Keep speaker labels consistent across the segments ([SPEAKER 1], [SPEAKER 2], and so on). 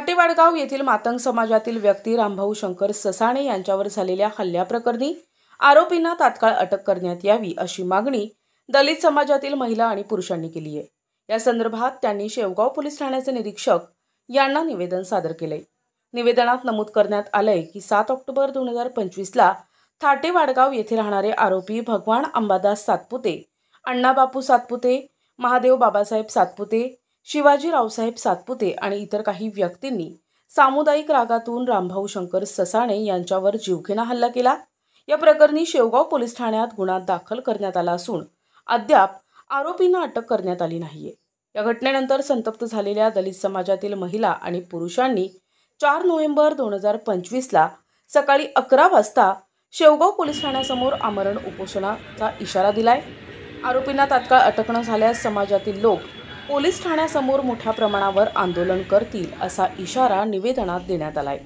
[SPEAKER 1] थाटेवाडगाव येथील मातंग समाजातील व्यक्ती रामभाऊ शंकर ससाणे यांच्यावर झालेल्या हल्ल्याप्रकरणी आरोपींना तात्काळ अटक करण्यात यावी अशी मागणी दलित समाजातील महिला आणि पुरुषांनी केली आहे। या संदर्भात त्यांनी शेवगाव पोलीस ठाण्याचे निरीक्षक यांना निवेदन सादर केले। निवेदनात नमूद करण्यात आले की 7 ऑक्टोबर 2025 ला थाटेवाडगाव येथे राहणारे आरोपी भगवान अंबादास सातपुते, अण्णा बापू सातपुते, महादेव बाबासाहेब सातपुते, शिवाजी रावसाहेब सातपुते आणि इतर काही व्यक्तींनी सामुदायिक रागातून रामभाऊ शंकर ससाणे यांच्यावर जीवघेणा हल्ला केला। या प्रकरणी शेवगाव पोलीस ठाण्यात गुन्हा दाखल करण्यात आला असून अद्याप आरोपींना अटक करण्यात आली नाहीये। या घटनेनंतर संतप्त झालेल्या दलित समाजातील महिला आणि पुरुषांनी 4 नोव्हेंबर 2025 ला सकाळी 11 वाजता शेवगाव पोलीस ठाण्यासमोर आमरण उपोषणाचा इशारा दिलाय। आरोपींना तात्काळ अटक न झाल्यास समाजातील लोक पोलीस ठाण्यासमोर मोठ्या प्रमाणावर आंदोलन करतील असा इशारा निवेदनात देण्यात आलाय।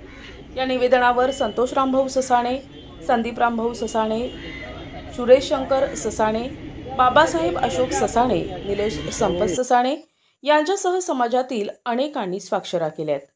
[SPEAKER 1] या निवेदनावर संतोष रामभाऊ ससाणे, संदीप रामभाऊ ससाणे, सुरेश शंकर ससाणे, बाबासाहेब अशोक ससाणे, निलेश संपत ससाणे यांच्यासह समाजातील अनेकांनी स्वाक्षऱ्या केल्या आहेत।